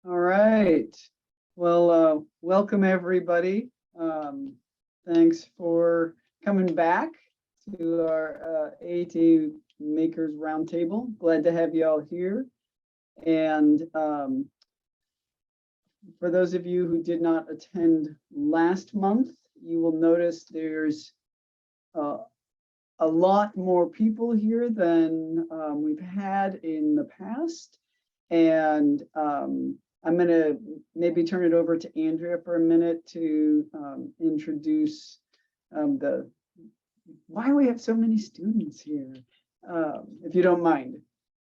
All right. Well, welcome everybody. Thanks for coming back to our AT Makers Roundtable. Glad to have you all here. And for those of you who did not attend last month, you will notice there's a lot more people here than we've had in the past. And I'm going to maybe turn it over to Andrea for a minute to introduce why we have so many students here, if you don't mind.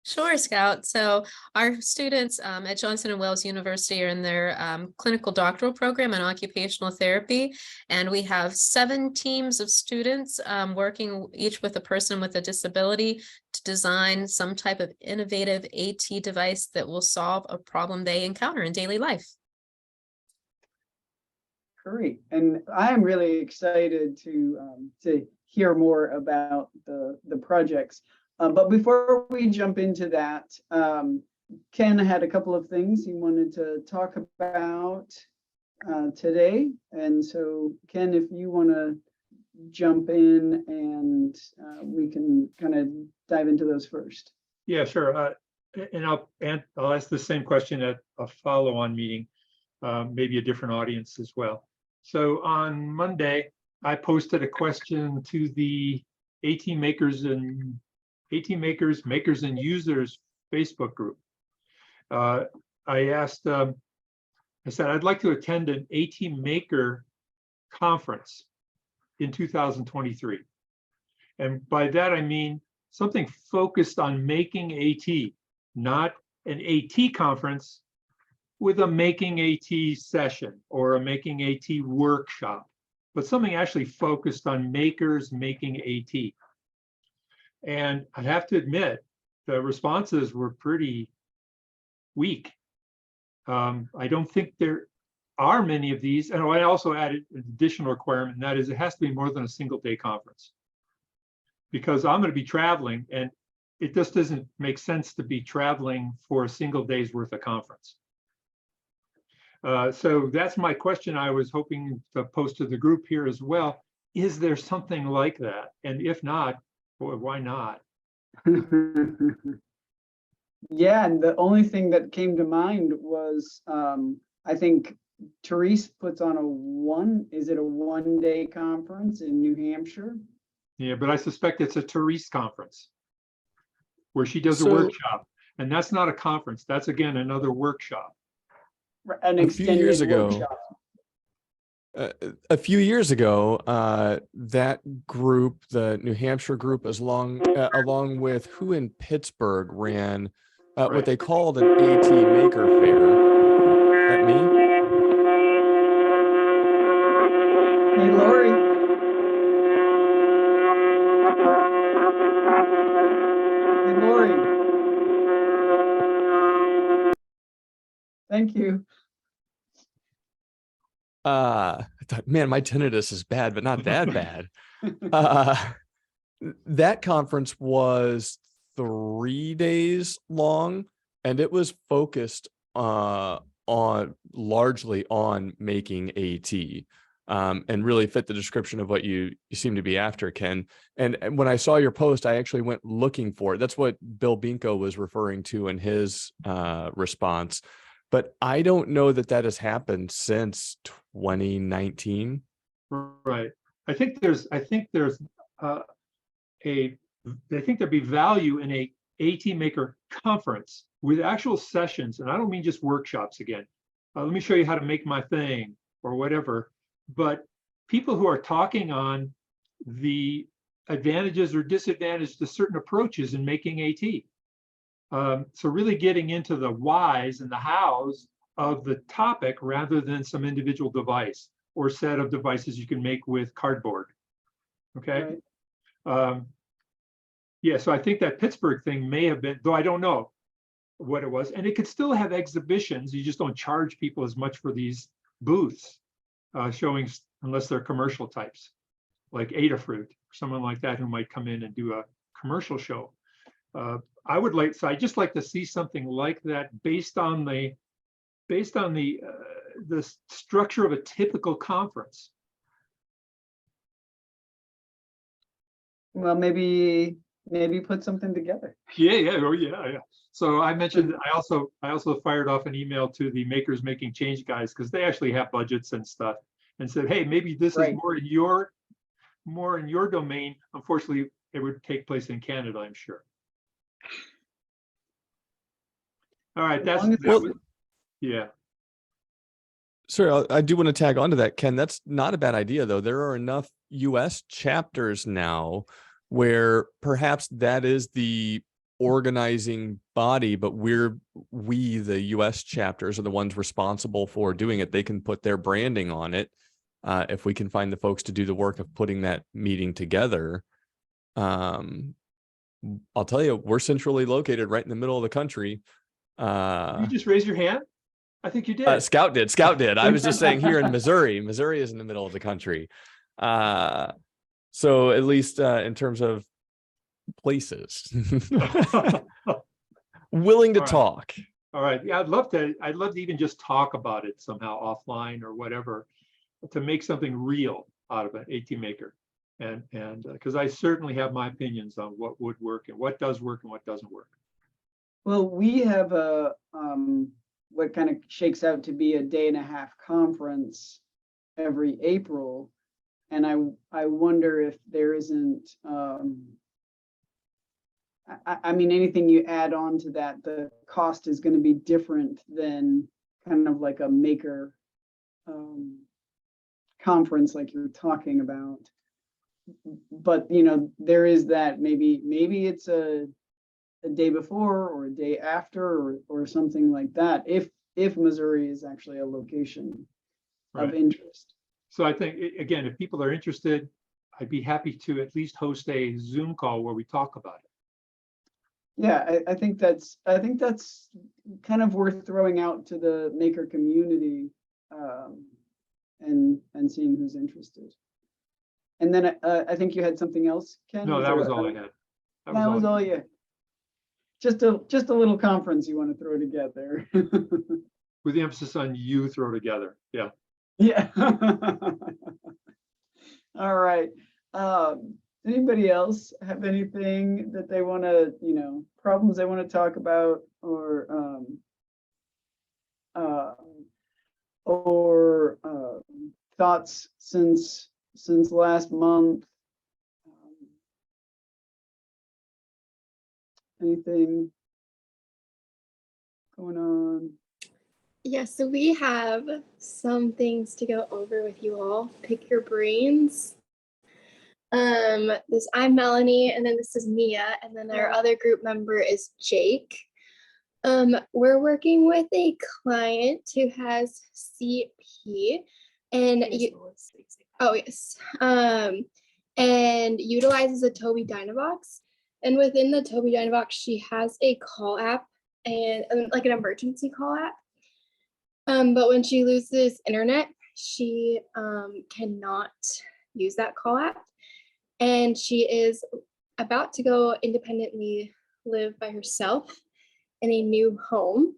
Sure, Scout. So our students at Johnson & Wales University are in their clinical doctoral program in occupational therapy. And we have 7 teams of students working each with a person with a disability to design some type of innovative AT device that will solve a problem they encounter in daily life. Great. And I'm really excited to hear more about the projects. But before we jump into that, Ken had a couple of things he wanted to talk about today. And so, Ken, if you want to jump in and we can kind of dive into those first. Yeah, sure. And I'll ask the same question at a follow-on meeting, maybe a different audience as well. So on Monday, I posted a question to the AT Makers and Users Facebook group. I asked, I said, I'd like to attend an AT Maker conference in 2023. And by that, I mean something focused on making AT, not an AT conference with a making AT session or a making AT workshop, but something actually focused on makers making AT. And I have to admit, the responses were pretty weak. I don't think there are many of these. And I also added an additional requirement, and that is it has to be more than a single day conference. Because I'm going to be traveling, and it just doesn't make sense to be traveling for a single day's worth of conference. So that's my question I was hoping to post to the group here as well. Is there something like that? And if not, boy, why not? Yeah, and the only thing that came to mind was I think Therese puts on a one-day conference in New Hampshire? Yeah, but I suspect it's a Therese conference where she does a workshop, and that's not a conference. That's again another workshop. An extended workshop. A few years ago, that group, the New Hampshire group, along with who in Pittsburgh ran what they called an AT Maker Fair. Is that me? Hey, Lori. Hey, Lori. Thank you. I thought, man, my tinnitus is bad, but not that bad. That conference was 3 days long, and it was focused largely on making AT, and really fit the description of what you seem to be after, Ken. And when I saw your post, I actually went looking for it. That's what Bill Binko was referring to in his response. But I don't know that has happened since 2019. Right. I think there'd be value in a AT Maker conference with actual sessions, and I don't mean just workshops again. Let me show you how to make my thing or whatever. But people who are talking on the advantages or disadvantages to certain approaches in making AT. So really getting into the whys and the hows of the topic rather than some individual device or set of devices you can make with cardboard. Okay. Right. Yeah, so I think that Pittsburgh thing may have been, though I don't know what it was, and it could still have exhibitions. You just don't charge people as much for these booths showing, unless they're commercial types, like Adafruit, someone like that who might come in and do a commercial show. I'd just like to see something like that based on the based on the structure of a typical conference. Well, maybe put something together. Yeah. Oh, yeah. So I mentioned, I also fired off an email to the Makers Making Change guys, because they actually have budgets and stuff, and said, hey, maybe this is Right. more in your domain. Unfortunately, it would take place in Canada, I'm sure. All right, yeah. Sir, I do want to tag onto that, Ken. That's not a bad idea, though. There are enough US chapters now where perhaps that is the organizing body, but we, the US chapters, are the ones responsible for doing it. They can put their branding on it. If we can find the folks to do the work of putting that meeting together. I'll tell you, we're centrally located right in the middle of the country. You just raise your hand? I think you did. Scout did. I was just saying here in Missouri is in the middle of the country. So at least in terms of places, willing to talk. All right. Yeah, I'd love to even just talk about it somehow offline or whatever, to make something real out of an AT maker. And because I certainly have my opinions on what would work and what does work and what doesn't work. Well, we have a what kind of shakes out to be a day-and-a-half conference every April, and I wonder if there isn't. I mean, anything you add on to that, the cost is going to be different than kind of like a maker conference like you're talking about. But you know, there is that maybe it's a day before or a day after or something like that, if Missouri is actually a location of interest. So I think, again, if people are interested, I'd be happy to at least host a Zoom call where we talk about it. Yeah, I think that's kind of worth throwing out to the maker community, and seeing who's interested. And then I think you had something else, Ken? No, that was all I had. That was all you. Just a little conference you want to throw together. With the emphasis on you throw together. Yeah. Yeah. All right. Anybody else have anything that they want to, problems they want to talk about, or thoughts since last month? Anything going on? Yeah, so we have some things to go over with you all. Pick your brains. I'm Melanie, and then this is Mia, and then our other group member is Jake. We're working with a client who has CP, and and utilizes a Tobii Dynavox. And within the Tobii Dynavox, she has a call app and like an emergency call app. But when she loses internet, she cannot use that call app. And she is about to go independently live by herself in a new home.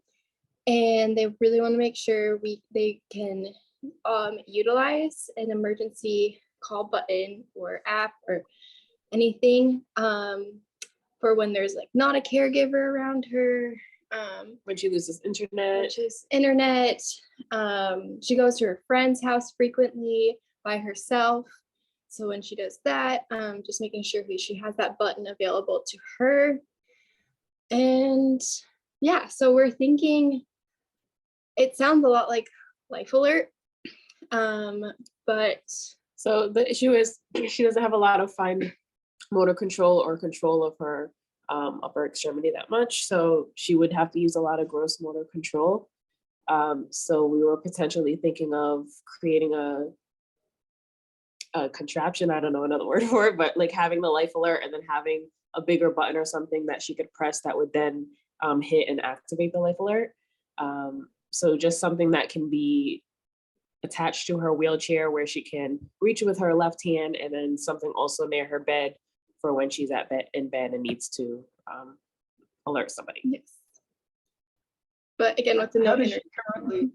And they really want to make sure they can utilize an emergency call button or app or anything for when there's like not a caregiver around her. When she loses internet. She goes to her friend's house frequently by herself. So when she does that, just making sure she has that button available to her. And yeah, so we're thinking, it sounds a lot like Life Alert, but. So the issue is she doesn't have a lot of fine motor control or control of her upper extremity that much. So she would have to use a lot of gross motor control. So we were potentially thinking of creating a contraption, I don't know another word for it, but like having the Life Alert and then having a bigger button or something that she could press that would then hit and activate the Life Alert. So just something that can be attached to her wheelchair where she can reach with her left hand, and then something also near her bed for when she's in bed and needs to alert somebody. Yes. But again, with the How no does she currently,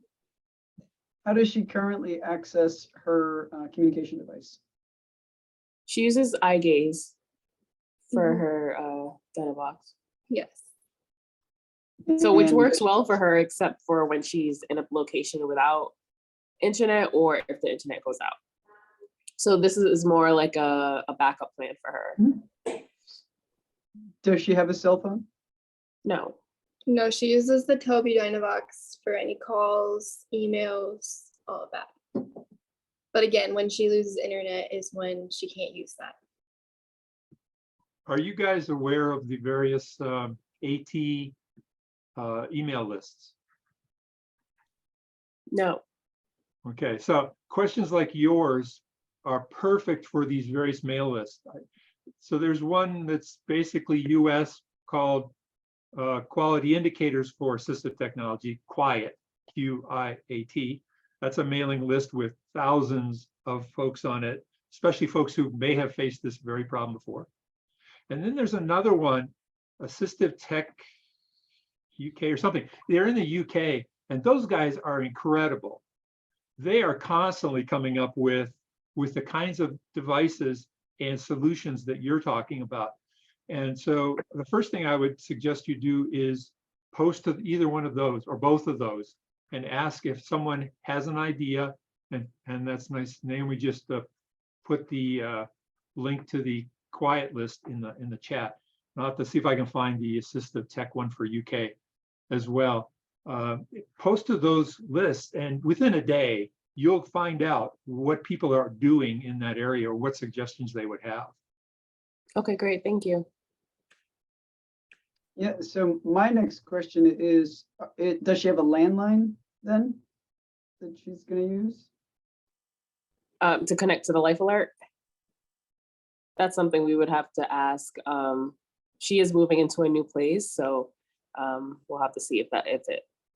how does she currently access her communication device? She uses eye gaze for Mhm. her Dynabox. yes. So which And works does- well for her, except for when she's in a location without internet or if the internet goes out. So this is more like a backup plan for her. Does she have a cell phone? No. No, she uses the Tobii Dynavox for any calls, emails, all of that. But again, when she loses internet is when she can't use that. Are you guys aware of the various AT email lists? No. Okay, so questions like yours are perfect for these various mail lists. So there's one that's basically US called Quality Indicators for Assistive Technology, QIAT, QIAT. That's a mailing list with thousands of folks on it, especially folks who may have faced this very problem before. And then there's another one, Assistive Tech UK or something. They're in the UK, and those guys are incredible. They are constantly coming up with the kinds of devices and solutions that you're talking about. And so the first thing I would suggest you do is post to either one of those or both of those and ask if someone has an idea. And that's nice. Naomi just put the link to the quiet list in the chat. I'll have to see if I can find the assistive tech one for UK as well. Post to those lists, and within a day, you'll find out what people are doing in that area or what suggestions they would have. Okay, great. Thank you. Yeah, so my next question is, does she have a landline then that she's gonna use? To connect to the Life Alert. That's something we would have to ask. She is moving into a new place, so we'll have to see if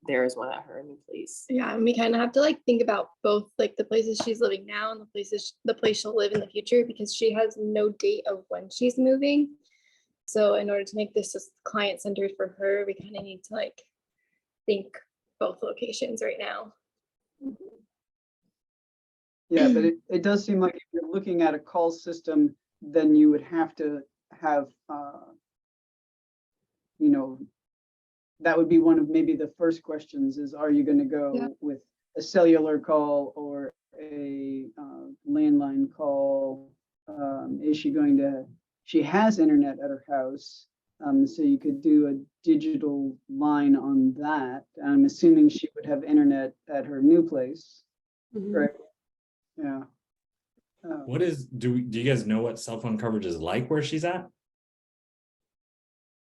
there is one at her new place. Yeah, and we kind of have to like think about both like the places she's living now and the place she'll live in the future, because she has no date of when she's moving. So in order to make this just client-centered for her, we kind of need to like think both locations right now. Yeah, but it does seem like if you're looking at a call system, then you would have to have, you know, that would be one of maybe the first questions is, are you going to go Yeah. with a cellular call or a landline call? Is she going to, she has internet at her house, so you could do a digital line on that. I'm assuming she would have internet at her new place, right? Yeah. What is, do you guys know what cell phone coverage is like where she's at?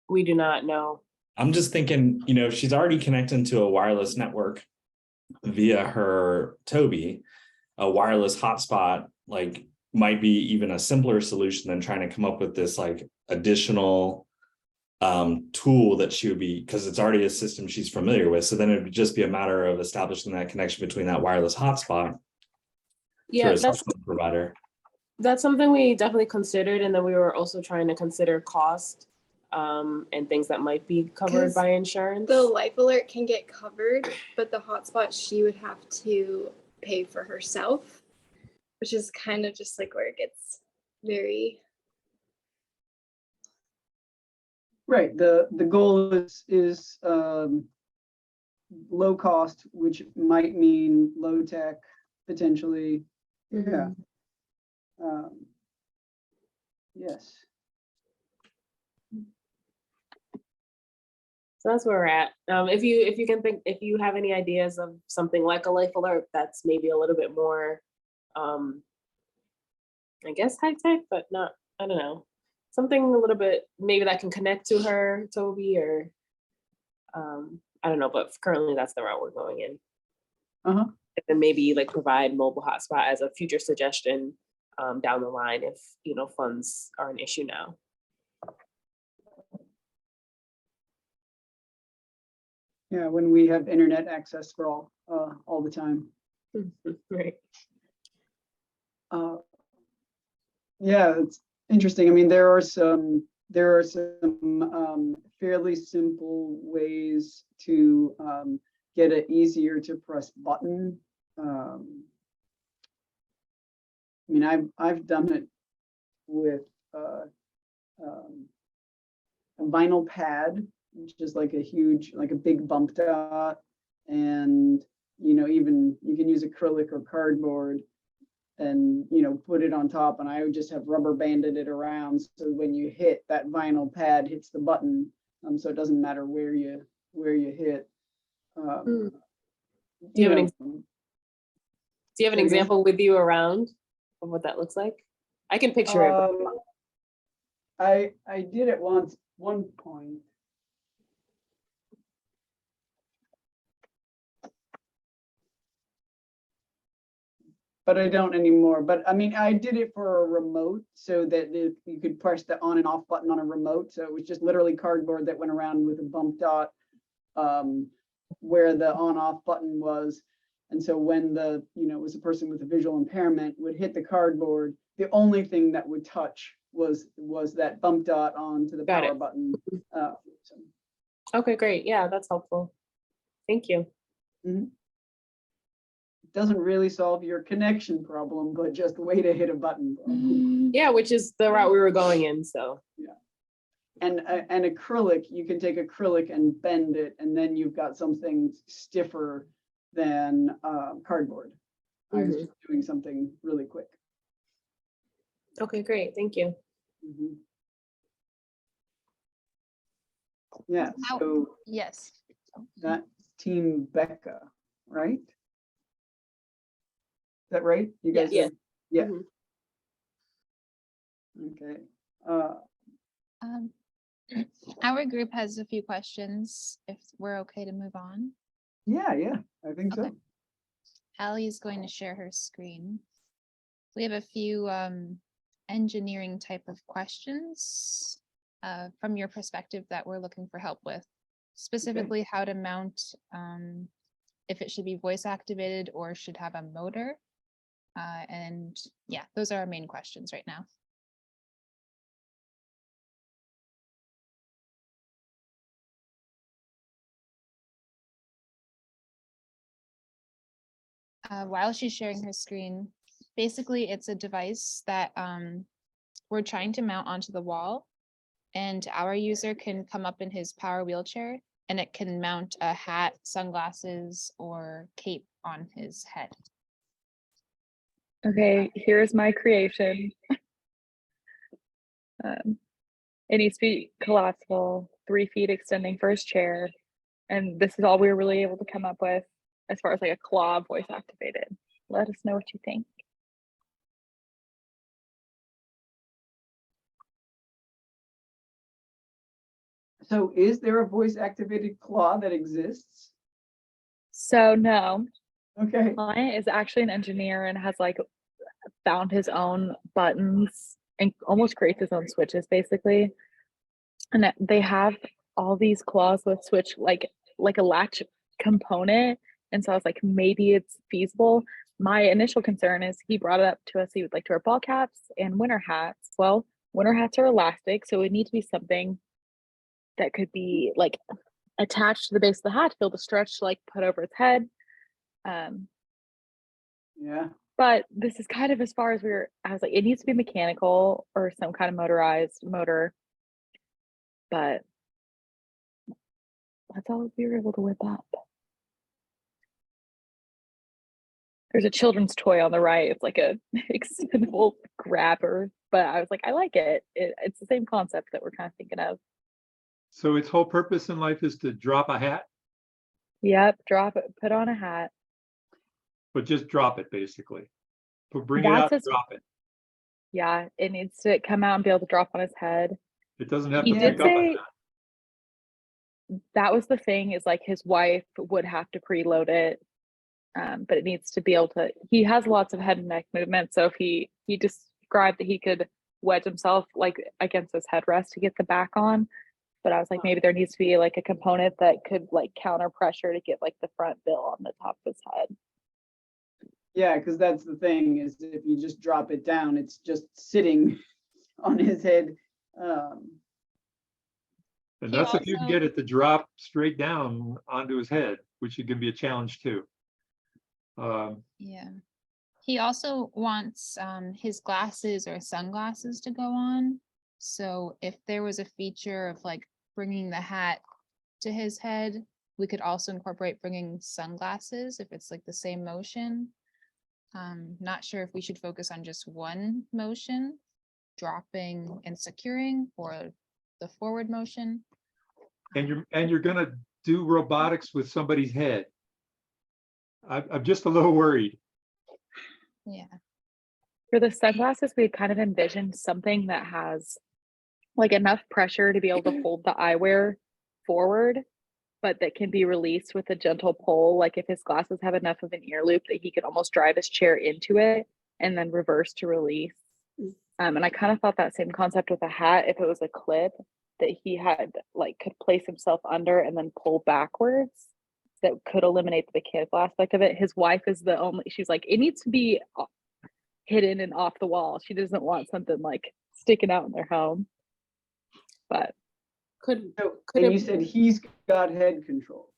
We do not know. I'm just thinking, you know, she's already connecting to a wireless network via her Tobii. A wireless hotspot, like, might be even a simpler solution than trying to come up with this like additional tool that she would be, because it's already a system she's familiar with. So then it would just be a matter of establishing that connection between that wireless hotspot Yeah, to a cell phone provider. that's something we definitely considered, and then we were also trying to consider cost and things that might be covered 'Cause by insurance. The Life Alert can get covered, but the hotspot she would have to pay for herself, which is kind of just like where it gets very. Right. The goal is low cost, which might mean low tech potentially. Yeah. Yes. So that's where we're at. If you can think, if you have any ideas of something like a Life Alert that's maybe a little bit more, I guess high tech, but not, I don't know, something a little bit maybe that can connect to her Tobii, or I don't know, but currently that's the route we're going in. Uh-huh. And then maybe like provide mobile hotspot as a future suggestion down the line if, you know, funds are an issue now. Yeah, when we have internet access for all the time. Right. Yeah, it's interesting. I mean, there are some fairly simple ways to get an easier to press button. I mean, I've done it with a vinyl pad, which is like a huge, like a big bump dot, and even you can use acrylic or cardboard and put it on top, and I would just have rubber banded it around so when you hit, that vinyl pad hits the button, so it doesn't matter where you hit. Do you have an Say again? example with you around of what that looks like? I can picture it. I did it one point. But I don't anymore. But I mean, I did it for a remote so that you could press the on and off button on a remote. So it was just literally cardboard that went around with a bump dot where the on off button was. And so when it was a person with a visual impairment would hit the cardboard, the only thing that would touch was that bump dot onto the Got power it. button. Okay, great. Yeah, that's helpful. Thank you. Doesn't really solve your connection problem, but just a way to hit a button problem. Yeah, which is the route we were going in. So And acrylic, you can take acrylic and bend it, and then you've got something stiffer than cardboard. I was just doing something really quick. okay, great. Thank you. Yeah, so Yes. that's Team Becca, right? Is that right? You guys? Yeah. Yeah. Mhm. Okay. Our group has a few questions, if we're okay to move on. Yeah, I think so. Okay. Allie is going to share her screen. We have a few engineering type of questions from your perspective that we're looking for help with. Specifically, how to mount, if it should be voice activated or should have a motor. And yeah, those are our main questions right now. While she's sharing her screen, basically it's a device that we're trying to mount onto the wall, and our user can come up in his power wheelchair and it can mount a hat, sunglasses, or cape on his head. Okay, here's my creation. It needs to be collapsible, 3 feet extending for his chair. And this is all we were really able to come up with as far as like a claw voice activated. Let us know what you think. So is there a voice activated claw that exists? So no, Okay. client is actually an engineer and has like found his own buttons and almost creates his own switches basically. And they have all these claws with switch like a latch component. And so I was like, maybe it's feasible. My initial concern is he brought it up to us. He would like to wear ball caps and winter hats. Well, winter hats are elastic, so it would need to be something that could be like attached to the base of the hat to be able to stretch, like put over his head. Yeah. But this is kind of as far as I was like, it needs to be mechanical or some kind of motorized motor. But that's all we were able to whip up. There's a children's toy on the right. It's like a expendable grabber, but I was like, I like it. It's the same concept that we're kind of thinking of. So its whole purpose in life is to drop a hat, Yep, drop it, put on a hat. but just drop it basically. But bring it That's out and his- drop it. Yeah, it needs to come out and be able to drop on his head. It doesn't have He to did pick up a say hat. that was the thing, is like his wife would have to preload it. But it needs to be able to, he has lots of head and neck movement. So if he described that he could wedge himself like against his headrest to get the back on. But I was like, maybe there needs to be like a component that could like counter pressure to get like the front bill on the top of his head. Yeah, because that's the thing, is if you just drop it down, it's just sitting on his head. And He that's if you can also- get it to drop straight down onto his head, which can be a challenge too. Yeah. He also wants his glasses or sunglasses to go on. So if there was a feature of like bringing the hat to his head, we could also incorporate bringing sunglasses if it's like the same motion. Not sure if we should focus on just one motion, dropping and securing, or the forward motion. And you're gonna do robotics with somebody's head. I'm just a little worried. Yeah. For the sunglasses, we kind of envisioned something that has like enough pressure to be able to hold the eyewear forward, but that can be released with a gentle pull. Like if his glasses have enough of an ear loop that he could almost drive his chair into it and then reverse to release. And I kind of thought that same concept with a hat, if it was a clip that he had like could place himself under and then pull backwards, that could eliminate the mechanical aspect of it. His wife is the only, she's like, it needs to be hidden and off the wall. She doesn't want something like sticking out in their home. But Could And it- you said he's got head control.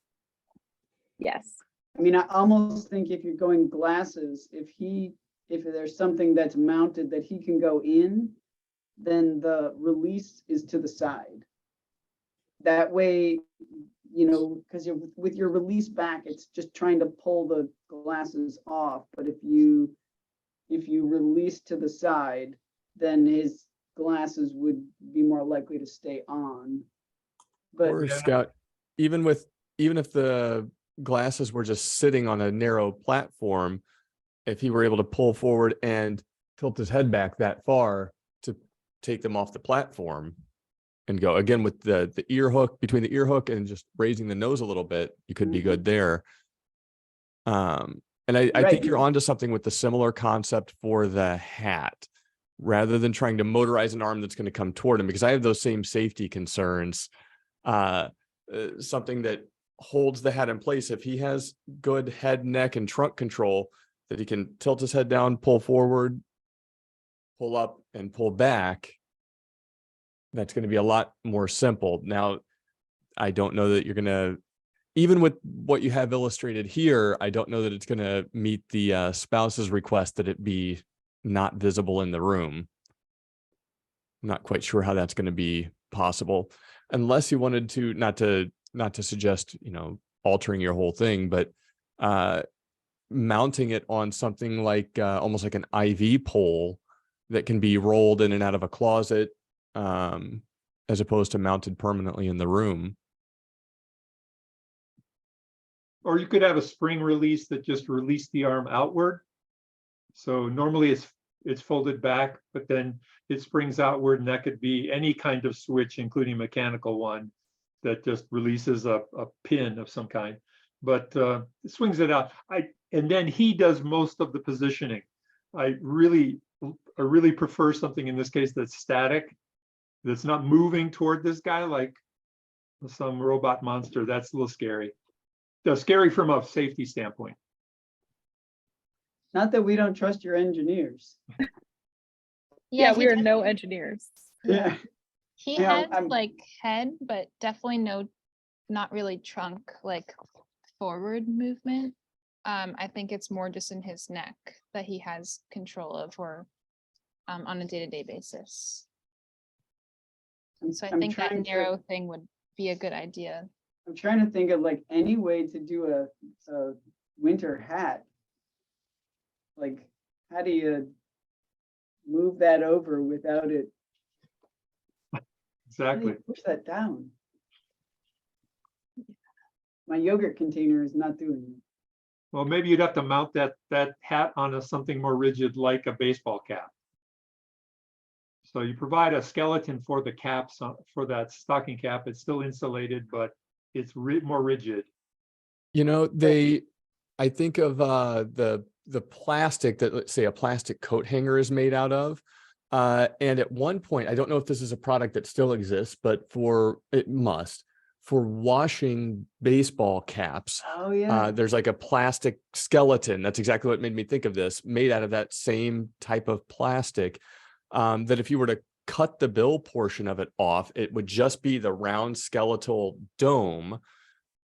yes, I mean, I almost think if you're going glasses, if there's something that's mounted that he can go in, then the release is to the side. That way, you know, because with your release back, it's just trying to pull the glasses off. But if you release to the side, then his glasses would be more likely to stay on. But Or Scout, even if the glasses were just sitting on a narrow platform, if he were able to pull forward and tilt his head back that far to take them off the platform and go again with the ear hook, between the ear hook and just raising the nose a little bit, you could be good there. And I think Right. you're onto something with the similar concept for the hat, rather than trying to motorize an arm that's going to come toward him, because I have those same safety concerns. Something that holds the hat in place, if he has good head, neck, and trunk control, that he can tilt his head down, pull forward, pull up, and pull back, that's going to be a lot more simple. Now, I don't know that you're going to, even with what you have illustrated here, I don't know that it's going to meet the spouse's request that it be not visible in the room. I'm not quite sure how that's going to be possible, unless you wanted to, not to suggest, you know, altering your whole thing, but mounting it on something like almost like an IV pole that can be rolled in and out of a closet, as opposed to mounted permanently in the room. Or you could have a spring release that just released the arm outward. So normally it's folded back, but then it springs outward, and that could be any kind of switch, including mechanical one, that just releases a pin of some kind. But it swings it out. And then he does most of the positioning. I really prefer something in this case that's static, that's not moving toward this guy like some robot monster. That's a little scary. Scary from a safety standpoint. not that we don't trust your engineers. yeah, he we are def- no engineers. Yeah. He Yeah, has I'm- like head, but definitely not really trunk, like forward movement. I think it's more just in his neck that he has control of, or on a day-to-day basis. So I I'm think that trying to- narrow thing would be a good idea. I'm trying to think of like any way to do a winter hat. Like, how do you move that over without it? How do Exactly. you push that down? My yogurt container is not doing it. Well, maybe you'd have to mount that hat on something more rigid like a baseball cap. So you provide a skeleton for the caps, for that stocking cap. It's still insulated, but it's more rigid. You know, I think of the plastic that, let's say, a plastic coat hanger is made out of. And at one point, I don't know if this is a product that still exists, but it must, for washing baseball caps. Oh, yeah. There's like a plastic skeleton. That's exactly what made me think of this, made out of that same type of plastic. That if you were to cut the bill portion of it off, it would just be the round skeletal dome.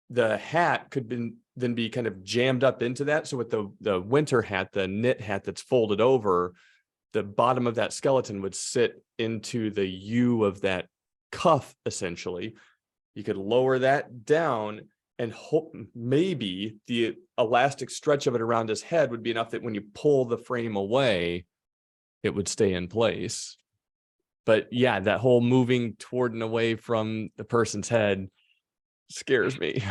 The hat could then be kind of jammed up into that. So with the winter hat, the knit hat that's folded over, the bottom of that skeleton would sit into the U of that cuff, essentially. You could lower that down and hope maybe the elastic stretch of it around his head would be enough that when you pull the frame away, it would stay in place. But yeah, that whole moving toward and away from the person's head scares me.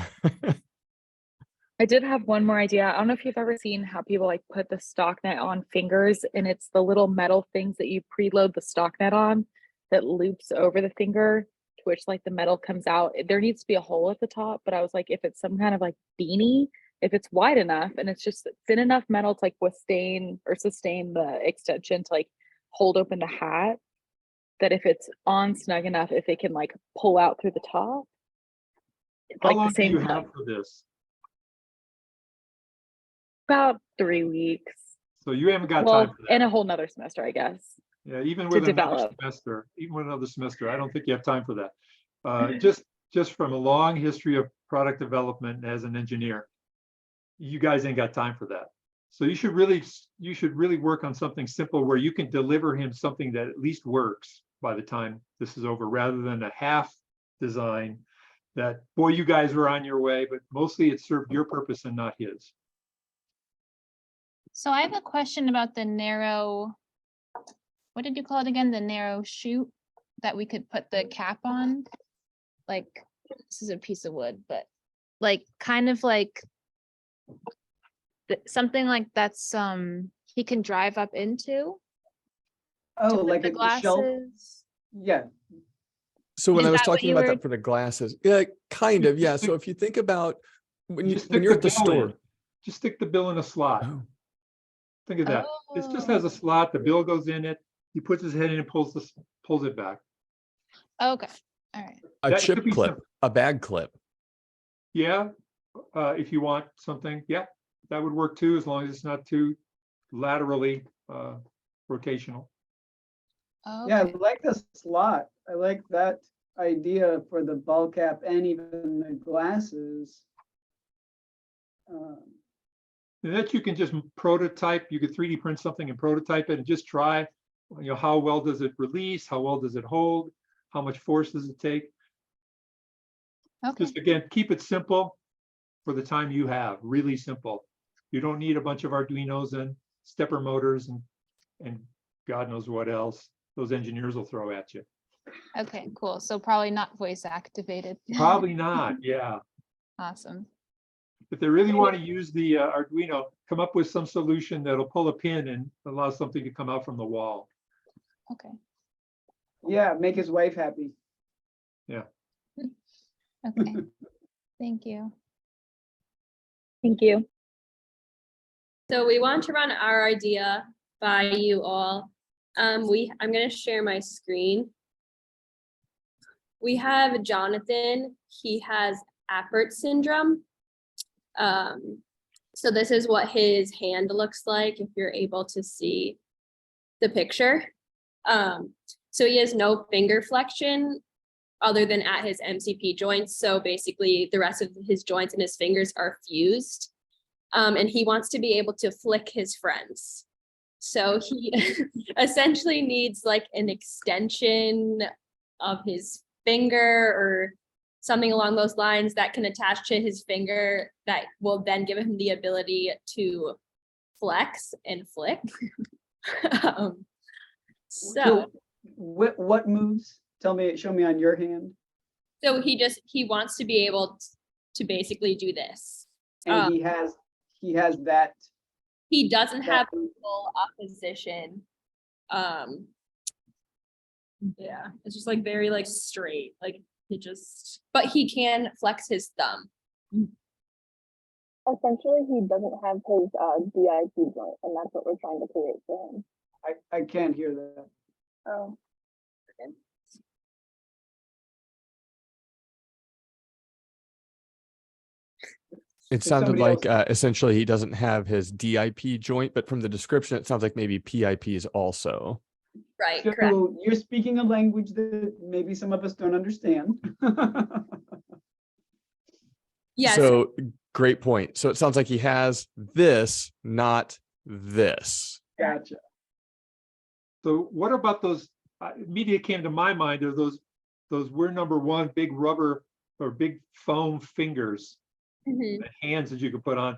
I did have one more idea. I don't know if you've ever seen how people like put the stock net on fingers, and it's the little metal things that you preload the stock net on that loops over the finger, to which like the metal comes out. There needs to be a hole at the top, but I was like, if it's some kind of like beanie, if it's wide enough and it's just thin enough metal to like withstand or sustain the extension to like hold open the hat, that if it's on snug enough, if it can like pull out through the top, How like long the same do you height. have for this? About 3 weeks. So you haven't got time Well, for that. and a whole nother semester, I guess. Yeah, even to with another develop. semester, I don't think you have time for that. Just from a long history of product development as an engineer, you guys ain't got time for that. So you should really work on something simple where you can deliver him something that at least works by the time this is over, rather than a half design that, boy, you guys were on your way, but mostly it served your purpose and not his. So I have a question about the narrow, what did you call it again? The narrow chute that we could put the cap on? Like, this is a piece of wood, but like, kind of like something like that's, he can drive up into. Oh, to put like the a shelf? glasses. Yeah, So when Is I was that what talking you about were- that for the glasses, yeah, kind of, yeah. So if you think about when you're at the store. Just stick the bill in a slot. Oh. Think of that. It just has a slot, the bill goes in it, he puts his head in and pulls it back. Okay, all right. A That chip could be clip, simple. a bag clip. Yeah, if you want something, yeah, that would work too, as long as it's not too laterally rotational. yeah, I Okay. like the slot. I like that idea for the ball cap and even the glasses. And that you can just prototype, you could 3D print something and prototype it and just try, how well does it release? How well does it hold? How much force does it take? Okay. Just again, keep it simple for the time you have, really simple. You don't need a bunch of Arduinos and stepper motors and God knows what else those engineers will throw at you. Okay, cool. So probably not voice activated. Probably not, yeah. Awesome. If they really want to use the Arduino, come up with some solution that'll pull a pin and allow something to come out from the wall. Okay. Yeah, make his wife happy. Okay. Thank you. Thank you. So we want to run our idea by you all. I'm going to share my screen. We have Jonathan. He has Apert syndrome. So this is what his hand looks like if you're able to see the picture. So he has no finger flexion other than at his MCP joints. So basically the rest of his joints and his fingers are fused. And he wants to be able to flick his friends. So he essentially needs like an extension of his finger or something along those lines that can attach to his finger that will then give him the ability to flex and flick. So What moves? Show me on your hand. so he wants to be able to basically do this. And he has that. He doesn't have that- full opposition. Yeah, it's just like very like straight, like but he can flex his thumb. Essentially, he doesn't have his DIP joint, and that's what we're trying to create for him. I can't hear that. Oh. It sounded somebody like essentially he doesn't have his DIP joint, but from the description, it sounds like maybe PIP is also. Right, correct. So you're speaking a language that maybe some of us don't understand. Yes, So great point. So it sounds like he has this, not this. Gotcha. So what about those, immediately came to my mind are those we're number one big rubber or big foam fingers, mhm, the hands that you could put on.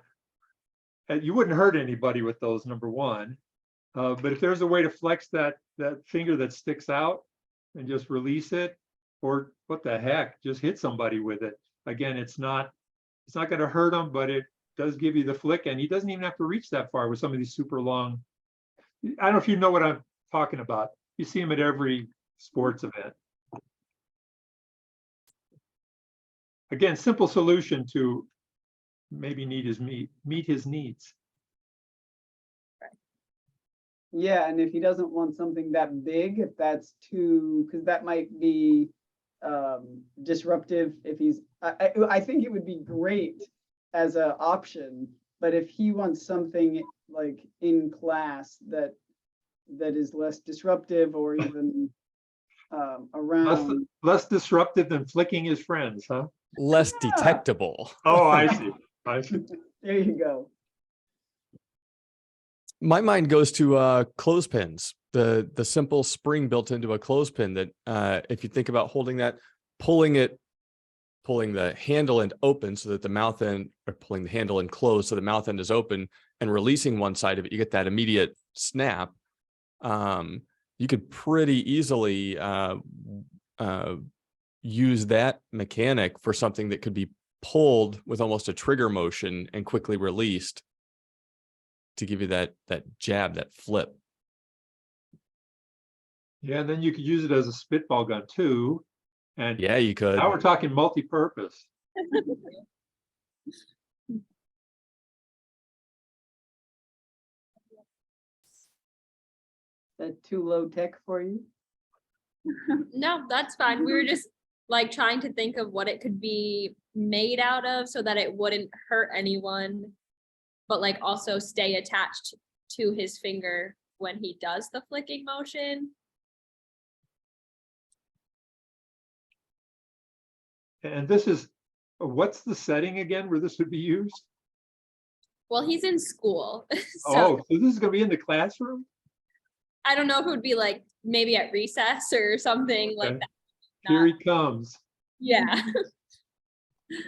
And you wouldn't hurt anybody with those, number one. But if there's a way to flex that finger that sticks out and just release it, or what the heck, just hit somebody with it. Again, it's not going to hurt him, but it does give you the flick, and he doesn't even have to reach that far with some of these super long. I don't know if you know what I'm talking about. You see him at every sports event. Again, simple solution to maybe meet his needs. Yeah, and if he doesn't want something that big, if that's too, because that might be disruptive if he's, I think it would be great as an option, but if he wants something like in class that is less disruptive or even around. Less disruptive than flicking his friends, huh? Less detectable. Oh, I see. I see. There you go. My mind goes to clothespins, the simple spring built into a clothespin that if you think about holding that, pulling the handle end open so that the mouth end, or pulling the handle end closed so the mouth end is open, and releasing one side of it, you get that immediate snap. You could pretty easily use that mechanic for something that could be pulled with almost a trigger motion and quickly released to give you that jab, that flip. Yeah, and then you could use it as a spitball gun too. And Yeah, you could. now we're talking multi-purpose. That too low tech for you? no, that's fine. We were just like trying to think of what it could be made out of so that it wouldn't hurt anyone, but like also stay attached to his finger when he does the flicking motion. And this is, what's the setting again where this would be used? Well, he's in school, so Oh, so this is going to be in the classroom? I don't know if it would be like maybe at recess or something like Okay. that. Here he comes. Yeah.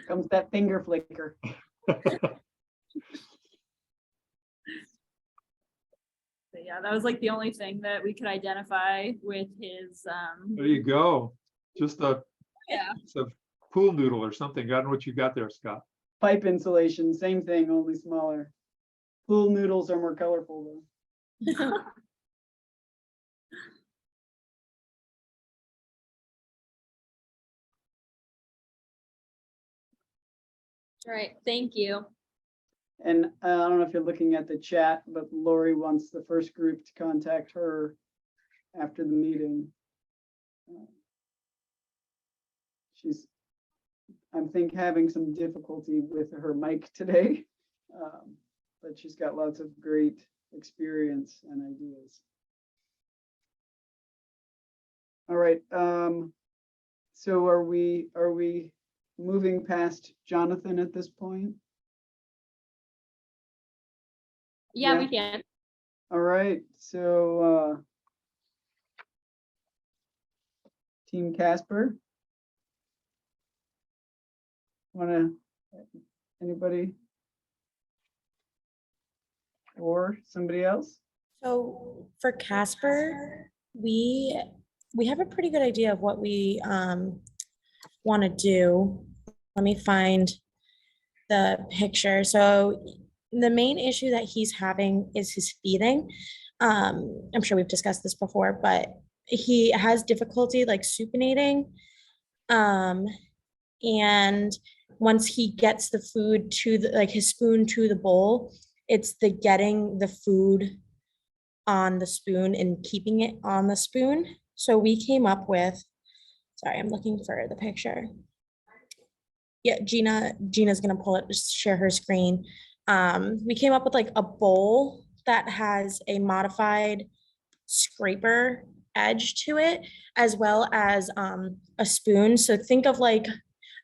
Comes that finger flicker. But yeah, that was like the only thing that we could identify with his There you go. Just a, yeah. it's a pool noodle or something. I don't know what you got there, Scott. Pipe insulation, same thing, only smaller. Pool noodles are more colorful though. All right, thank you. And I don't know if you're looking at the chat, but Lori wants the first group to contact her after the meeting. She's, I think, having some difficulty with her mic today, but she's got lots of great experience and ideas. All right, so are we moving past Jonathan at this point? Yeah, we can. All right, so Team Casper. Anybody? Or somebody else? So for Casper, we have a pretty good idea of what we want to do. Let me find the picture. So the main issue that he's having is his feeding. I'm sure we've discussed this before, but he has difficulty like supinating. And once he gets the food to the, like his spoon to the bowl, it's the getting the food on the spoon and keeping it on the spoon. So we came up with, sorry, I'm looking for the picture. Yeah, Gina's gonna pull it, just share her screen. We came up with like a bowl that has a modified scraper edge to it, as well as a spoon. So think of like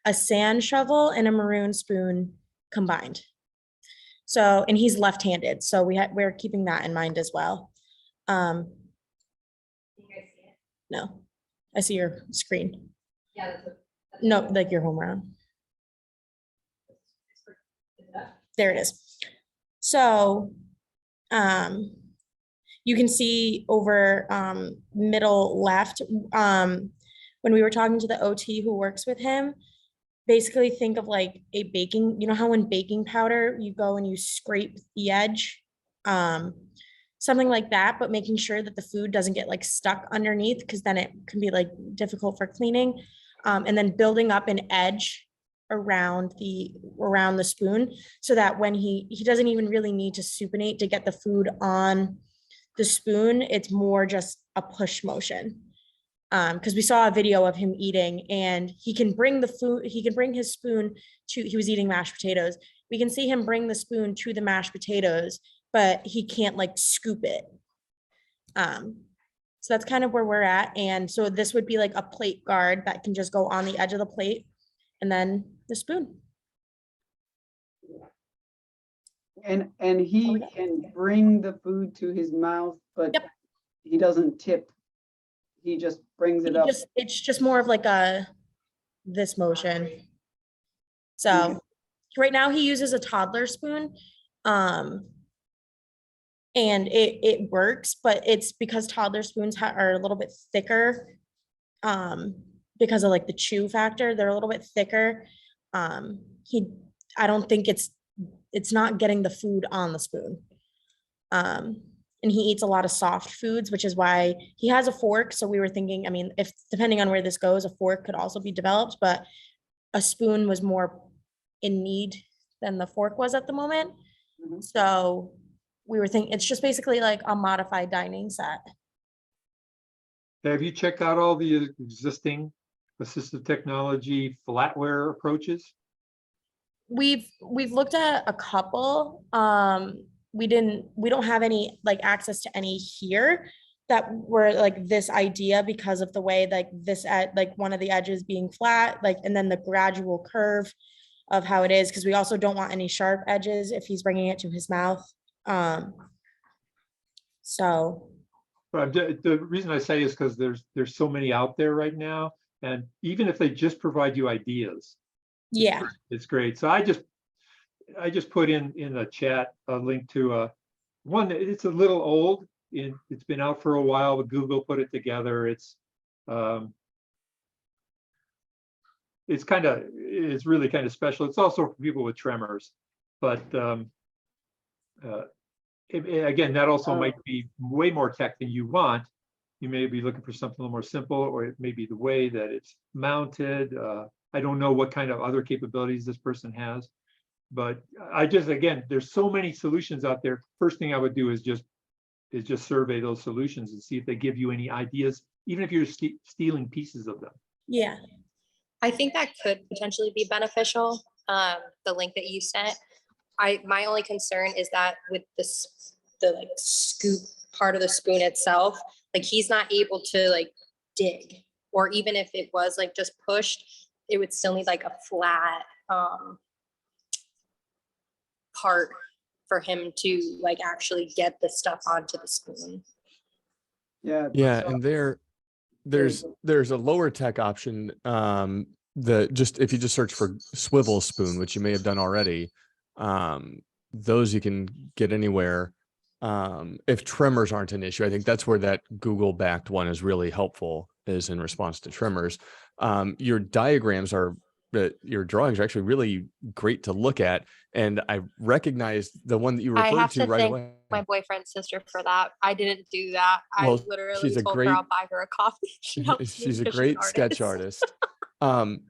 a sand shovel and a maroon spoon combined. So, and he's left-handed, so we're keeping that in mind as well. No, I see your screen. Yeah. No, like your home round. There it is. So, you can see over middle left, when we were talking to the OT who works with him, basically think of like a baking, you know how in baking powder, you go and you scrape the edge, something like that, but making sure that the food doesn't get like stuck underneath, because then it can be like difficult for cleaning. And then building up an edge around the spoon, so that when he doesn't even really need to supinate to get the food on the spoon, it's more just a push motion. Because we saw a video of him eating, and he can bring his spoon to, he was eating mashed potatoes. We can see him bring the spoon to the mashed potatoes, but he can't like scoop it. So that's kind of where we're at. And so this would be like a plate guard that can just go on the edge of the plate, and then the spoon. And he can bring the food to his mouth, but Yep. he doesn't tip. He just brings it up. It's just more of like this motion. So right now he uses a toddler spoon. And it works, but it's because toddler spoons are a little bit thicker, because of like the chew factor. They're a little bit thicker. I don't think it's not getting the food on the spoon. And he eats a lot of soft foods, which is why he has a fork. So we were thinking, I mean, if depending on where this goes, a fork could also be developed, but a spoon was more in need than the fork was at the moment. So we were thinking it's just basically like a modified dining set. Have you checked out all the existing assistive technology flatware approaches? We've looked at a couple. We don't have any like access to any here that were like this idea, because of the way like this at like one of the edges being flat, like, and then the gradual curve of how it is, because we also don't want any sharp edges if he's bringing it to his mouth. So. But the reason I say is because there's so many out there right now, and even if they just provide you ideas, yeah, it's great. So I just put in the chat a link to one. It's a little old. It's been out for a while, but Google put it together. It's really kind of special. It's also for people with tremors, but again, that also might be way more tech than you want. You may be looking for something a little more simple, or it may be the way that it's mounted. I don't know what kind of other capabilities this person has, but again, there's so many solutions out there. First thing I would do is just survey those solutions and see if they give you any ideas, even if you're stealing pieces of them. yeah. I think that could potentially be beneficial. The link that you sent. My only concern is that with the like scoop part of the spoon itself, like he's not able to like dig, or even if it was like just pushed, it would still need like a flat part for him to like actually get the stuff onto the spoon. Yeah. Yeah, so- and there's a lower tech option. If you just search for swivel spoon, which you may have done already, those you can get anywhere. If tremors aren't an issue, I think that's where that Google backed one is really helpful, is in response to tremors. Your diagrams your drawings are actually really great to look at. And I recognized the one that you I referred have to to right thank away. my boyfand's sister for that. I didn't do that. Well, I literally she's a told great- her I'll buy her a coffee. She helps me She's a because great sketch artist. And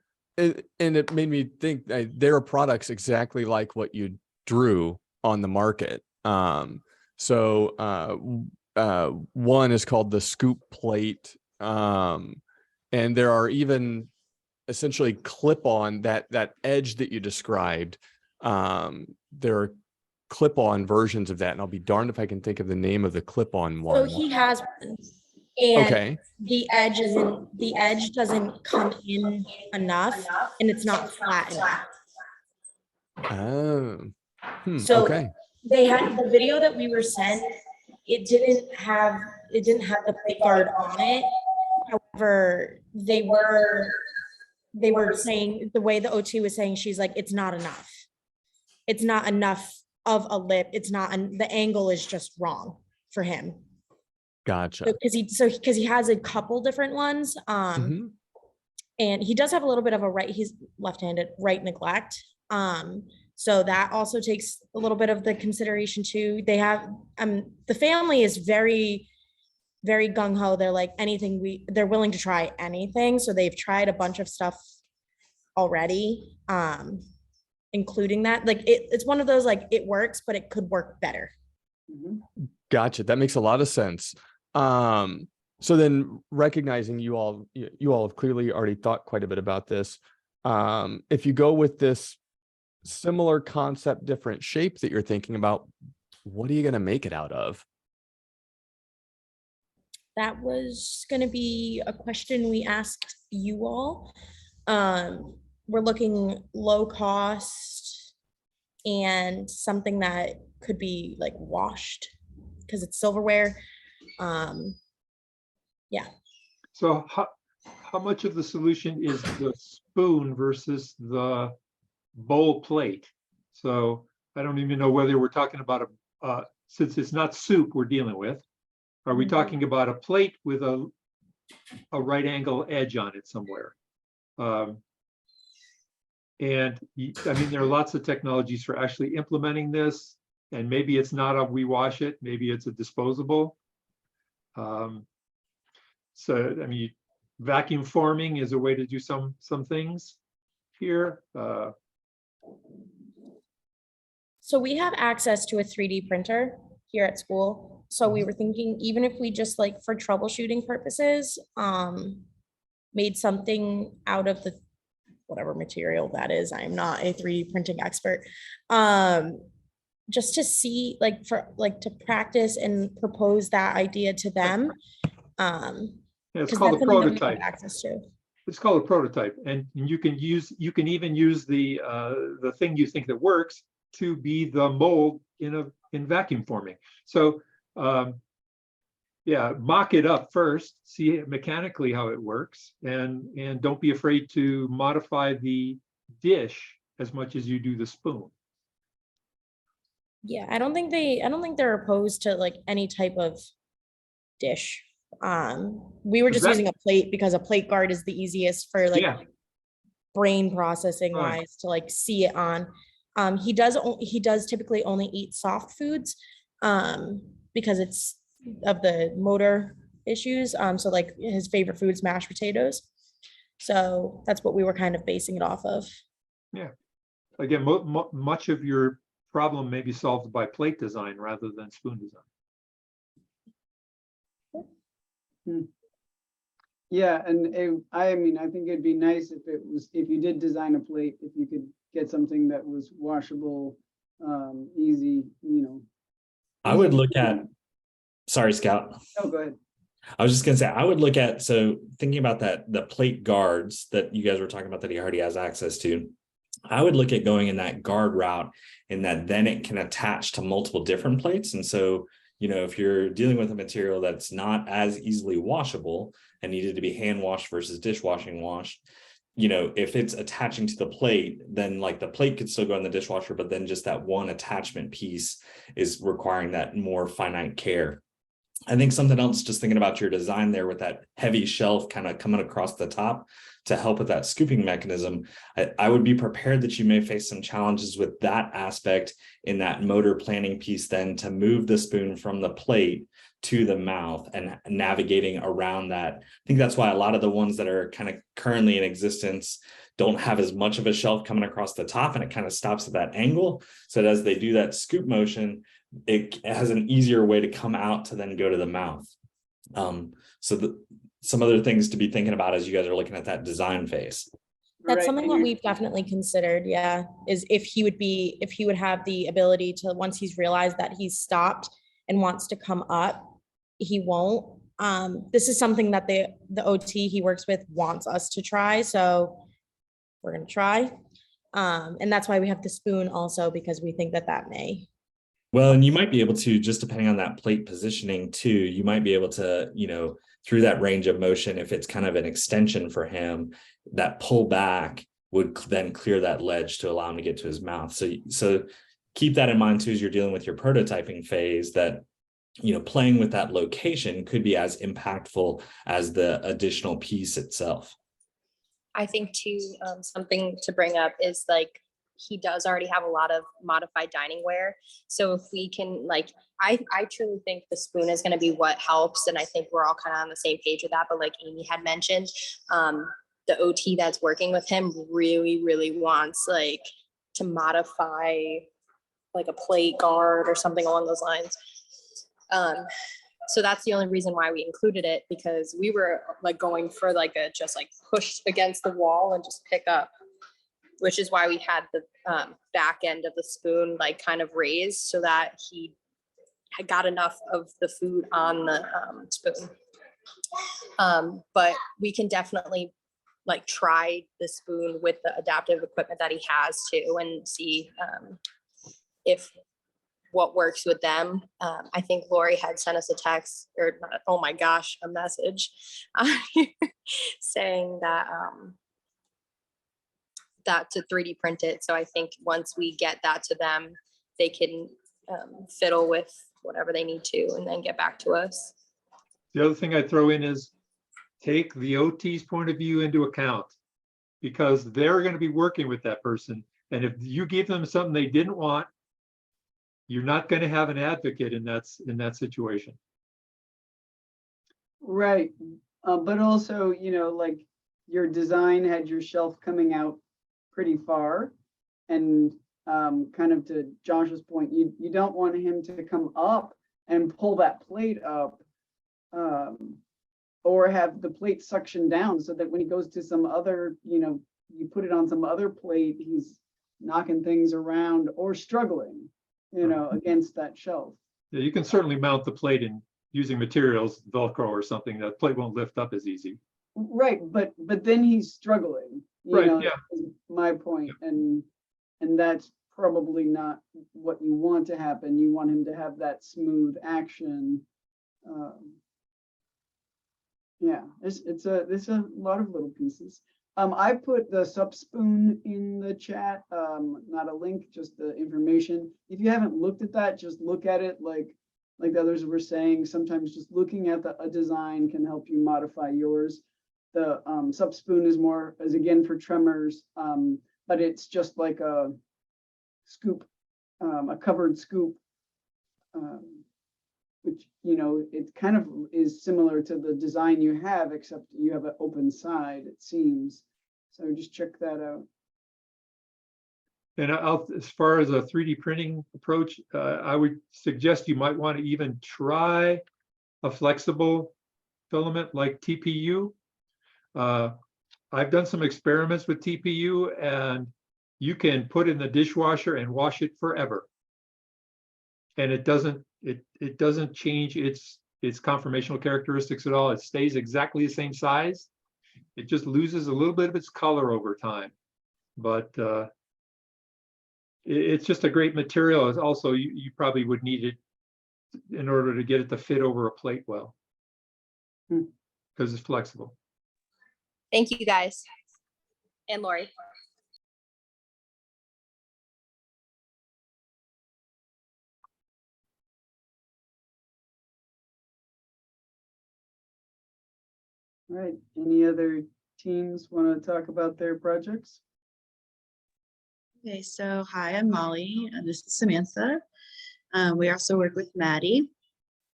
it made me think there are products exactly like what you drew on the market. One is called the Scoop Plate. And there are even essentially clip-on that edge that you described. There are clip-on versions of that, and I'll be darned if I can think of the name of the clip-on So one. he has And Okay. the edge doesn't come in enough and it's not flat enough. Oh. So Okay. they had the video that we were sent, it didn't have the plate guard on it. However, they were saying, the way the OT was saying, she's like, it's not enough. It's not enough of a lip. It's not, the angle is just wrong for him. Gotcha. Because he has a couple different ones. Mhm. And he does have a little bit of he's left-handed, right neglect. So that also takes a little bit of the consideration too. They have, the family is very, very gung-ho. They're like, they're willing to try anything. So they've tried a bunch of stuff already, including that. Like, it's one of those, like, it works, but it could work better. Gotcha. That makes a lot of sense. So then, recognizing you all have clearly already thought quite a bit about this. If you go with this similar concept, different shape that you're thinking about, what are you going to make it out of? That was going to be a question we asked you all. We're looking low cost and something that could be like washed because it's silverware. Yeah. So how much of the solution is the spoon versus the bowl plate? So I don't even know whether we're talking about since it's not soup we're dealing with, are we talking about a plate with a right angle edge on it somewhere? And I mean, there are lots of technologies for actually implementing this, and maybe it's not a we wash it, maybe it's a disposable. So, I mean, vacuum forming is a way to do some things here. So we have access to a 3D printer here at school. So we were thinking, even if we just, like, for troubleshooting purposes, made something out of the whatever material that is. I am not a 3D printing expert. Just to see, like, to practice and propose that idea to them. Yeah, it's called a prototype. Access to. It's called a prototype, and you can even use the thing you think that works to be the mold in vacuum forming. So yeah, mock it up first, see mechanically how it works, and don't be afraid to modify the dish as much as you do the spoon. Yeah, I don't think they're opposed to, like, any type of dish. We were just using a plate because a plate guard is the easiest for, like, brain processing wise to, like, see it on. He does typically only eat soft foods because it's of the motor issues. So, like, his favorite food is mashed potatoes. So that's what we were kind of basing it off of. Yeah. Again, much of your problem may be solved by plate design rather than spoon design. Yeah, and I mean, I think it'd be nice if you did design a plate, if you could get something that was washable, easy, you know. I would look at, sorry, Scout. Oh, go ahead. I was just gonna say, I would look at, so thinking about the plate guards that you guys were talking about that he already has access to, I would look at going in that guard route, in that then it can attach to multiple different plates. And so, you know, if you're dealing with a material that's not as easily washable and needed to be hand washed versus dishwashing washed, you know, if it's attaching to the plate, then, like, the plate could still go in the dishwasher, but then just that one attachment piece is requiring that more finite care. I think something else, just thinking about your design there with that heavy shelf kind of coming across the top to help with that scooping mechanism, I would be prepared that you may face some challenges with that aspect in that motor planning piece, then to move the spoon from the plate to the mouth and navigating around that. I think that's why a lot of the ones that are kind of currently in existence don't have as much of a shelf coming across the top, and it kind of stops at that angle. So that as they do that scoop motion, it has an easier way to come out to then go to the mouth. Some other things to be thinking about as you guys are looking at that design phase. That's something that we've definitely considered. Yeah. Is if he would have the ability to, once he's realized that he's stopped and wants to come up, he won't. this is something that the OT he works with wants us to try, so we're gonna try. And that's why we have the spoon also, because we think that that may. Well, and you might be able to, just depending on that plate positioning too, you might be able to, through that range of motion, if it's kind of an extension for him, that pull back would then clear that ledge to allow him to get to his mouth. So keep that in mind too, as you're dealing with your prototyping phase, that, playing with that location could be as impactful as the additional piece itself. I think too, something to bring up is like, he does already have a lot of modified dining ware. So if we can I truly think the spoon is going to be what helps. And I think we're all kind of on the same page with that. But like Amy had mentioned, the OT that's working with him really, really wants to modify like a plate guard or something along those lines. So that's the only reason why we included it, because we were going for just push against the wall and just pick up, which is why we had the back end of the spoon kind of raised so that he had got enough of the food on the spoon. But we can definitely try the spoon with the adaptive equipment that he has too, and see if what works with them. I think Lori had sent us a text, or oh my gosh, a message saying that that to 3D print it. So I think once we get that to them, they can fiddle with whatever they need to and then get back to us. The other thing I throw in is take the OT's point of view into account, because they're going to be working with that person. And if you give them something they didn't want, you're not going to have an advocate in that situation. Right. But also, your design had your shelf coming out pretty far, and kind of to Josh's point, you don't want him to come up and pull that plate up, or have the plate suction down so that when he goes to some other, you put it on some other plate, he's knocking things around or struggling, against that shelf. Yeah, you can certainly mount the plate in using materials, Velcro or something. That plate won't lift up as easy. Right, but then he's struggling. Right, yeah. Is my point, and that's probably not what you want to happen. You want him to have that smooth action. Yeah, it's a lot of little pieces. I put the sup spoon in the chat, not a link, just the information. If you haven't looked at that, just look at it like the others were saying. Sometimes just looking at a design can help you modify yours. The sup spoon is again for tremors, but it's just like a scoop, a covered scoop, which, it kind of is similar to the design you have, except you have an open side, it seems. So just check that out. And as far as a 3D printing approach, I would suggest you might want to even try a flexible filament like TPU. I've done some experiments with TPU, and you can put it in the dishwasher and wash it forever. And it doesn't change its conformational characteristics at all. It stays exactly the same size. It just loses a little bit of its color over time. But it's just a great material. It's also, you probably would need it in order to get it to fit over a plate well, because it's flexible. Thank you, guys. And Lori. All right, any other teams want to talk about their projects? Okay, so hi, I'm Molly, and this is Samantha. We also work with Maddie.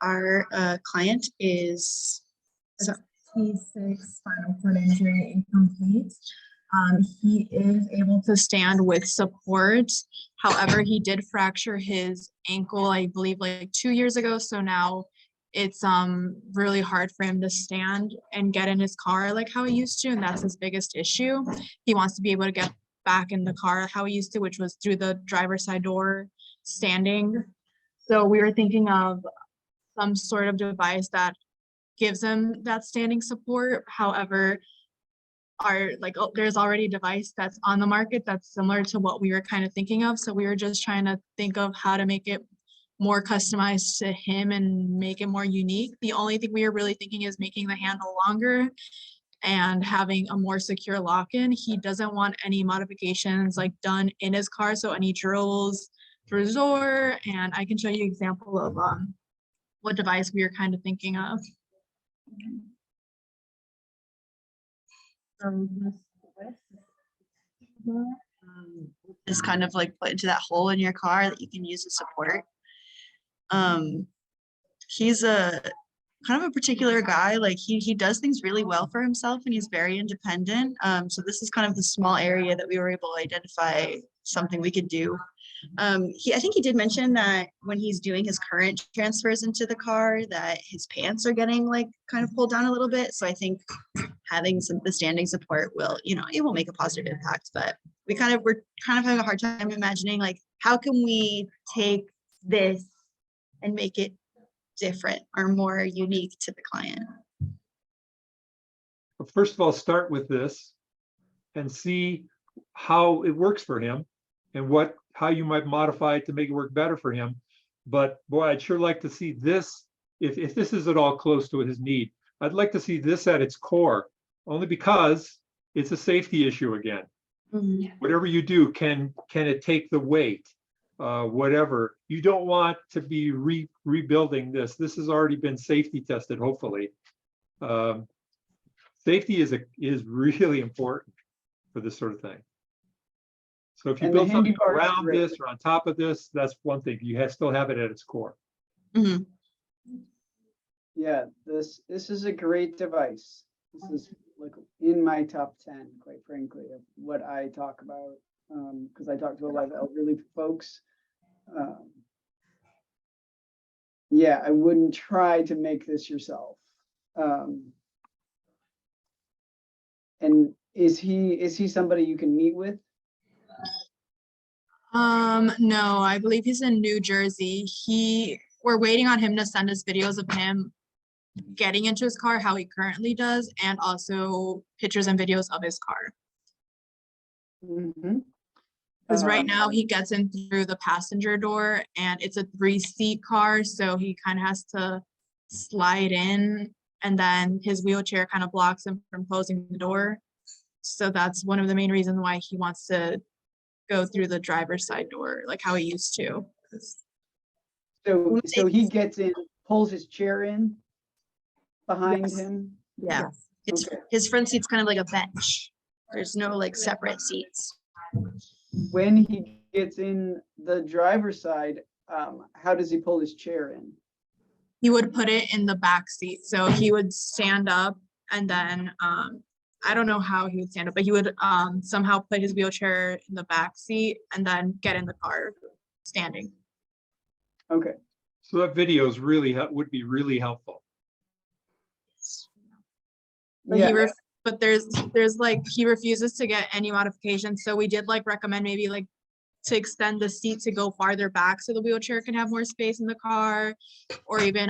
Our client is T6 spinal cord injury incomplete. He is able to stand with support. However, he did fracture his ankle, I believe, like 2 years ago. So now it's really hard for him to stand and get in his car like how he used to, and that's his biggest issue. He wants to be able to get back in the car how he used to, which was through the driver's side door standing. So we were thinking of some sort of device that gives him that standing support. However, there's already a device that's on the market that's similar to what we were kind of thinking of. So we were just trying to think of how to make it more customized to him and make it more unique. The only thing we were really thinking is making the handle longer and having a more secure lock-in. He doesn't want any modifications like done in his car. So any drills through his door, and I can show you an example of what device we were kind of thinking of. Is kind of like put into that hole in your car that you can use as support. He's a kind of a particular guy. Like he does things really well for himself and he's very independent. So this is kind of the small area that we were able to identify something we could do. I think he did mention that when he's doing his current transfers into the car that his pants are getting like kind of pulled down a little bit. So I think having the standing support will, it will make a positive impact, but we're kind of having a hard time imagining like, how can we take this and make it different or more unique to the client? Well, first of all, start with this and see how it works for him and how you might modify it to make it work better for him. But boy, I'd sure like to see this, if this is at all close to his need, I'd like to see this at its core, only because it's a safety issue again. Mhm. Whatever you do, can it take the weight? Whatever. You don't want to be rebuilding this. This has already been safety tested, hopefully. Safety is really important for this sort of thing. So if you build something around this or on top of this, that's one thing. You still have it at its core. Mm-hmm. Yeah, this is a great device. This is like in my top 10, quite frankly, of what I talk about, because I talk to a lot of elderly folks. Yeah, I wouldn't try to make this yourself. And is he somebody you can meet with? No, I believe he's in New Jersey. We're waiting on him to send us videos of him getting into his car, how he currently does, and also pictures and videos of his car. Mm-hmm. Because right now he gets in through the passenger door and it's a 3-seat car. So he kind of has to slide in and then his wheelchair kind of blocks him from closing the door. So that's one of the main reasons why he wants to go through the driver's side door, like how he used to. So he gets in, pulls his chair in behind him? Yeah. His front seat's kind of like a bench. There's no like separate seats. When he gets in the driver's side, how does he pull his chair in? He would put it in the back seat. So he would stand up and then I don't know how he would stand up, but he would somehow put his wheelchair in the back seat and then get in the car standing. Okay. So that video is would be really helpful. But Yeah. but there's like he refuses to get any modifications. So we did like recommend maybe like to extend the seat to go farther back so the wheelchair can have more space in the car, or even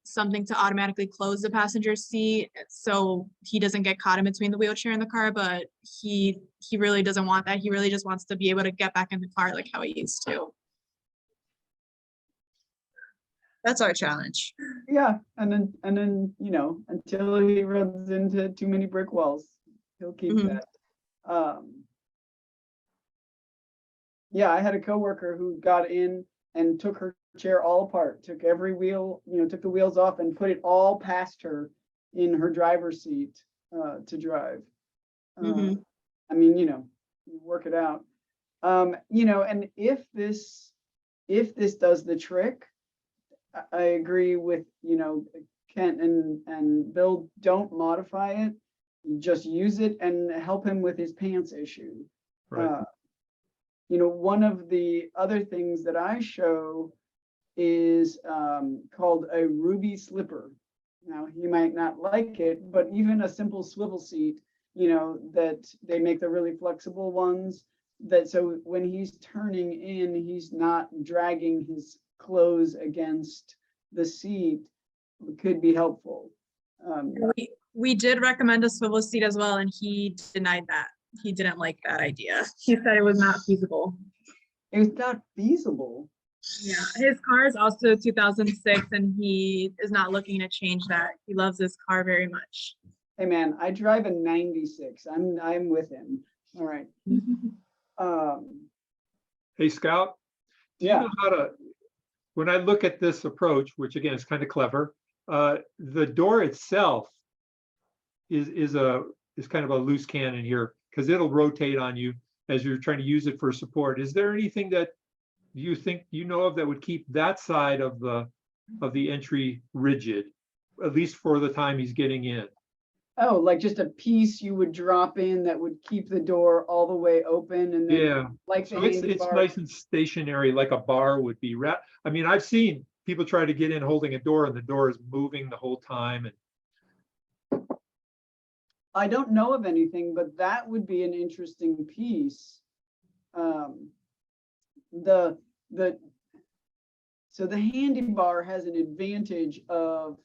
something to automatically close the passenger seat so he doesn't get caught in between the wheelchair and the car. But he really doesn't want that. He really just wants to be able to get back in the car like how he used to. That's our challenge. Yeah, and then until he runs into too many brick walls, he'll keep Mhm. that. Yeah, I had a coworker who got in and took her chair all apart, took every wheel, took the wheels off and put it all past her in her driver's seat to drive. Mhm. I mean, you work it out. And if this does the trick, I agree with, Kent and Bill, don't modify it. Just use it and help him with his pants issue. Right. One of the other things that I show is called a Ruby slipper. Now, he might not like it, but even a simple swivel seat, that they make the really flexible ones, that so when he's turning in, he's not dragging his clothes against the seat, could be helpful. We did recommend a swivel seat as well, and he denied that. He didn't like that idea. He said it was not feasible. It was not feasible. Yeah, his car is also 2006, and he is not looking to change that. He loves his car very much. Hey man, I drive a 96. I'm with him. All right. Hey, Scout, do you Yeah. know how to, when I look at this approach, which again is kind of clever, the door itself is kind of a loose cannon here because it'll rotate on you as you're trying to use it for support. Is there anything that you think you know of that would keep that side of the entry rigid, at least for the time he's getting in? Oh, like just a piece you would drop in that would keep the door all the way open and then Yeah. like So the it's handy bar. nice and stationary, like a bar would be. I mean, I've seen people try to get in holding a door and the door is moving the whole time. And I don't know of anything, but that would be an interesting piece. So the handy bar has an advantage of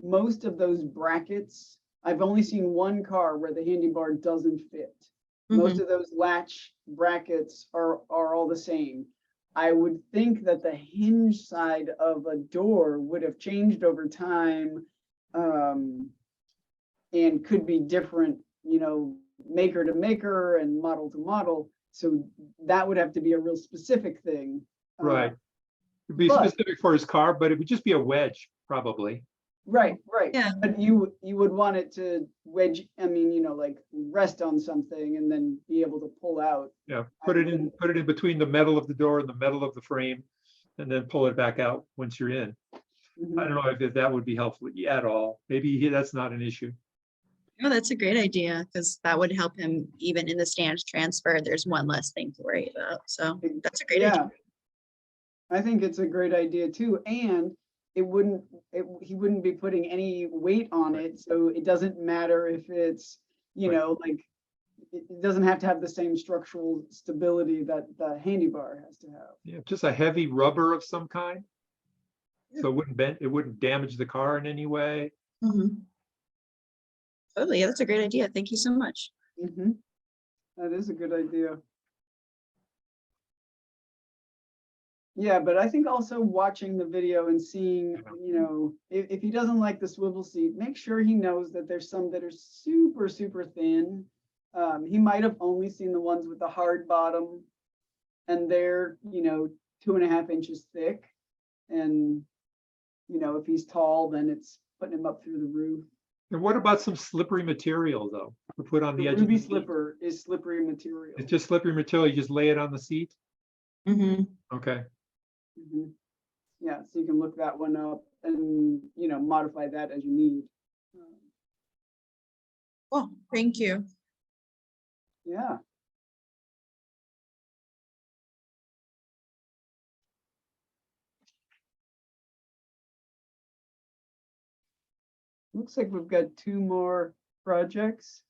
most of those brackets. I've only seen one car where the handy bar doesn't fit. Most of those latch brackets are all the same. I would think that the hinge side of a door would have changed over time and could be different, you know, maker to maker and model to model. So that would have to be a real specific thing. right. It'd be but- specific for his car, but it would just be a wedge, probably. Right. Yeah. But you would want it to wedge, I mean, you know, like rest on something and then be able to pull out. Yeah, put it in between the metal of the door and the metal of the frame, and then pull it back out once you're in. Mhm. I don't know if that would be helpful at all. Maybe that's not an issue. No, that's a great idea because that would help him even in the stance transfer. There's one less thing to worry about. So that's a great idea. I think it's a great idea too. And he wouldn't be putting any weight on it. So it doesn't matter if it's, you know, like it doesn't have to have the same structural stability that the handy bar has to have. Yeah, just a heavy rubber of some kind. So it wouldn't bend, it wouldn't damage the car in any way. Totally. Yeah, that's a great idea. Thank you so much. That is a good idea. Yeah, but I think also watching the video and seeing, you know, if he doesn't like the swivel seat, make sure he knows that there's some that are super, super thin. He might have only seen the ones with the hard bottom and they're, you know, 2.5 inches thick. And, you know, if he's tall, then it's putting him up through the roof. And what about some slippery material though, to put on the The edge of ruby the seat? slipper is slippery material. It's just slippery material, you just lay it on the seat? Okay. Yeah, so you can look that one up and, you know, modify that as you need. Well, thank you. Yeah. Looks like we've got 2 more projects.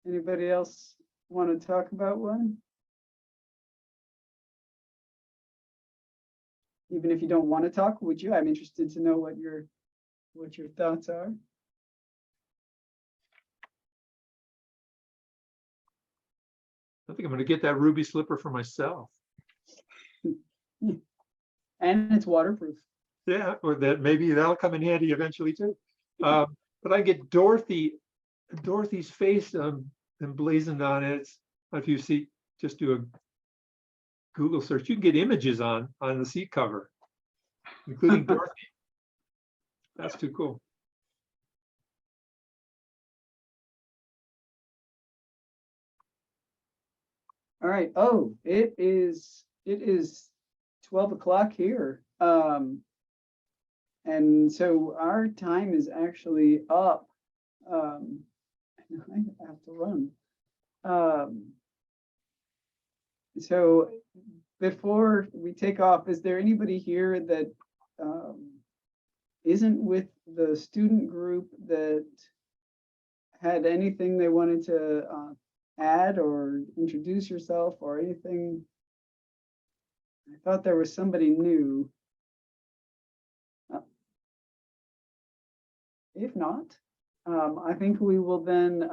Anybody else want to talk about one? Even if you don't want to talk, would you? I'm interested to know what your thoughts are. I think I'm gonna get that ruby slipper for myself. And it's waterproof. Yeah, or that maybe that'll come in handy eventually too. But I get Dorothy's face emblazoned on it. If you see, just do a Google search, you can get images on the seat cover, including Dorothy. That's too cool. All right. Oh, it is 12 o'clock here. And so our time is actually up. I have to run. So before we take off, is there anybody here that isn't with the student group that had anything they wanted to add or introduce yourself or anything? I thought there was somebody new. if not, I think we will then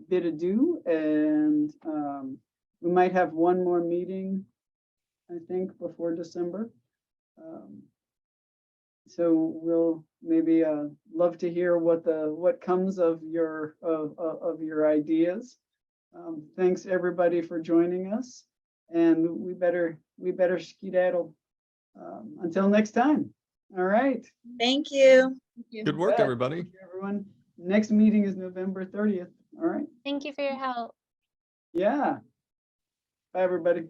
bid adieu, and we might have one more meeting, I think, before December. So we'll maybe love to hear what comes of your ideas. Thanks everybody for joining us, and we better skedaddle until next time. All right. Thank you. Good work, Bet. everybody. Thank you, everyone. Next meeting is November 30th. All right. Thank you for your help. Yeah. Bye, everybody.